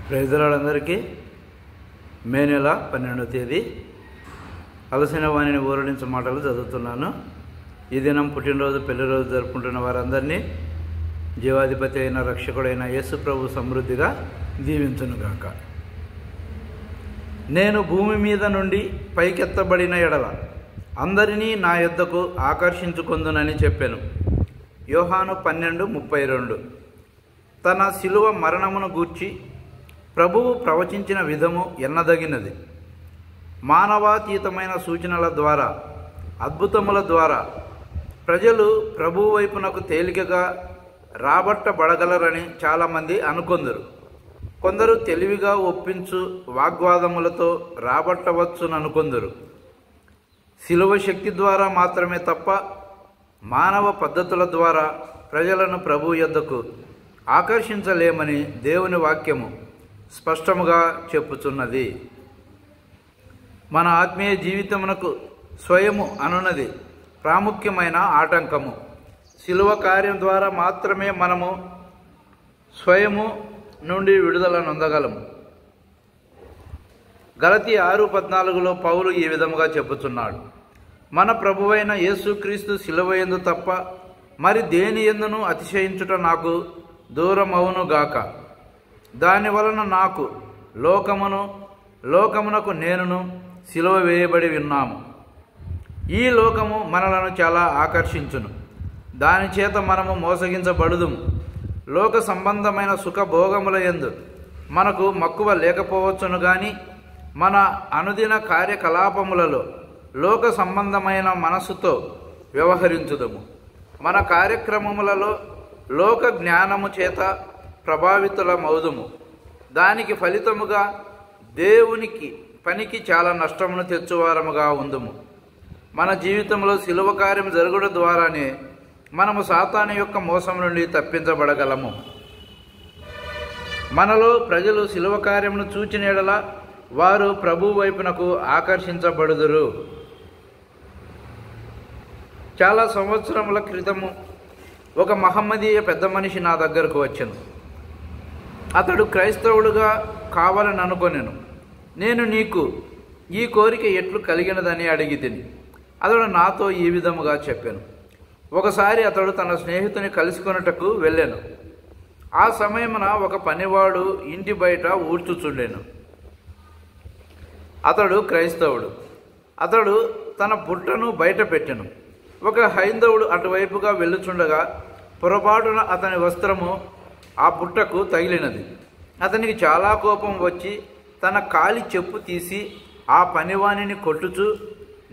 ప్రైజులాడందరికీ మే నెల 12వ తేదీ అలసిన వాణిని ఊరడించే మాటలు చదువుతున్నాను. ఈ దినం పుట్టినరోజు పెళ్లిరోజు జరుపుకుంటున్న వారందరినీ జీవాధిపతి అయిన రక్షకుడైన యేసు ప్రభు సమృద్ధిగా దీవించునుగాక. నేను భూమి మీద నుండి పైకెత్తబడిన ఎడల అందరినీ నా యొద్దకు ఆకర్షించుకొందునని చెప్పాను. యోహాను 12:32. తన శిలువ మరణమును గూర్చి ప్రభువు ప్రవచించిన విధము ఎన్నదగినది. మానవాతీతమైన సూచనల ద్వారా, అద్భుతముల ద్వారా ప్రజలు ప్రభువు వైపునకు తేలికగా రాబట్టబడగలరని చాలామంది అనుకొందరు. కొందరు తెలివిగా ఒప్పించు వాగ్వాదములతో రాబట్టవచ్చుననుకొందరు. శిలువ శక్తి ద్వారా మాత్రమే తప్ప మానవ పద్ధతుల ద్వారా ప్రజలను ప్రభువు యొద్దకు ఆకర్షించలేమని దేవుని వాక్యము స్పష్టముగా చెప్పుచున్నది. మన ఆత్మీయ జీవితమునకు స్వయము అనున్నది ప్రాముఖ్యమైన ఆటంకము. శిలువ కార్యం ద్వారా మాత్రమే మనము స్వయము నుండి విడుదల నొందగలము. గలతీ 6:14 పౌలు ఈ విధముగా చెప్పుచున్నాడు, మన ప్రభువైన యేసుక్రీస్తు శిలువ యందు తప్ప మరి దేని యందును అతిశయించుట నాకు దూరమవునుగాక. దాని వలన నాకు లోకమునకు నేనును సిలువ వేయబడి ఉన్నాము. ఈ లోకము మనలను చాలా ఆకర్షించును. దాని చేత మనము మోసగించబడుదుము. లోక సంబంధమైన సుఖభోగముల యందు మనకు మక్కువ లేకపోవచ్చును గాని మన అనుదిన కార్యకలాపములలో లోక సంబంధమైన మనస్సుతో వ్యవహరించుదము. మన కార్యక్రమములలో లోక జ్ఞానము చేత ప్రభావితులమవుదుము. దానికి ఫలితముగా దేవునికి పనికి చాలా నష్టమును తెచ్చువారముగా ఉందుము. మన జీవితంలో శిలువ కార్యం జరుగుట ద్వారానే మనము సాతాను యొక్క మోసం నుండి తప్పించబడగలము. మనలో ప్రజలు శిలువ కార్యమును చూచిన యెడల వారు ప్రభు వైపునకు ఆకర్షించబడుదురు. చాలా సంవత్సరముల క్రితము ఒక మహమ్మదీయ పెద్ద మనిషి నా దగ్గరకు వచ్చాను. అతడు క్రైస్తవుడుగా కావాలని అనుకొనెను. నేను నీకు ఈ కోరిక ఎట్లు కలిగినదని అడిగి తిని అతడు నాతో ఈ విధముగా చెప్పాను. ఒకసారి అతడు తన స్నేహితుని కలుసుకొనుటకు వెళ్ళాను. ఆ సమయమున ఒక పనివాడు ఇంటి బయట ఊడ్చుచుండెను. అతడు క్రైస్తవుడు. అతడు తన బుట్టను బయట పెట్టెను. ఒక హైందవుడు అటువైపుగా వెళ్ళుచుండగా పొరపాటున అతని వస్త్రము ఆ బుట్టకు తగిలినది. అతనికి చాలా కోపం వచ్చి తన కాలి చెప్పు తీసి ఆ పనివానిని కొట్టుచు,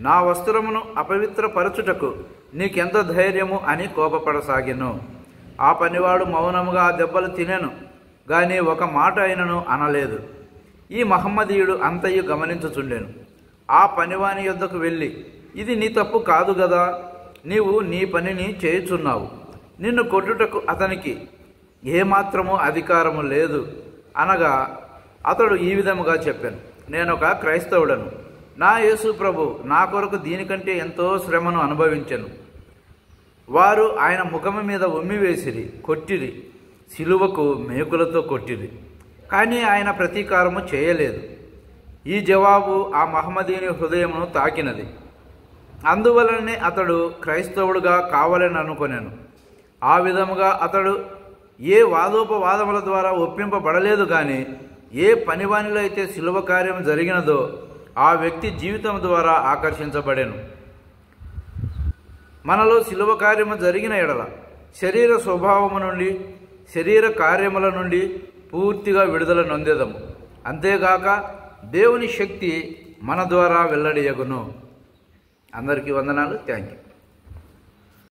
నా వస్త్రమును అపవిత్రపరచుటకు నీకెంత ధైర్యము అని కోపపడసాగెను. ఆ పనివాడు మౌనముగా ఆ దెబ్బలు తినెను గాని ఒక మాట అయినను అనలేదు. ఈ మహమ్మదీయుడు అంతయు గమనించుచుండెను. ఆ పనివాని యొద్దకు వెళ్ళి, ఇది నీ తప్పు కాదు గదా, నీవు నీ పనిని చేయుచున్నావు. నిన్ను కొట్టుటకు అతనికి ఏమాత్రము అధికారము లేదు అనగా అతడు ఈ విధముగా చెప్పాను, నేనొక క్రైస్తవుడను. నా యేసు ప్రభు నా కొరకు దీనికంటే ఎంతో శ్రమను అనుభవించెను. వారు ఆయన ముఖము మీద ఉమ్మివేసిరి, కొట్టిరి, సిలువకు మేకులతో కొట్టిరి. కానీ ఆయన ప్రతీకారము చేయలేదు. ఈ జవాబు ఆ మహమ్మదీయుని హృదయమును తాకినది. అందువలనే అతడు క్రైస్తవుడుగా కావాలని అనుకొనెను. ఆ విధముగా అతడు ఏ వాదోపవాదముల ద్వారా ఒప్పింపబడలేదు కానీ ఏ పనివానిలో అయితే శిలువ కార్యం జరిగినదో ఆ వ్యక్తి జీవితం ద్వారా ఆకర్షించబడెను. మనలో శిలువ కార్యము జరిగిన ఎడల శరీర స్వభావము నుండి, శరీర కార్యముల నుండి పూర్తిగా విడుదల నొందెదము. అంతేగాక దేవుని శక్తి మన ద్వారా వెల్లడియగును. అందరికీ వందనాలు. Thank you.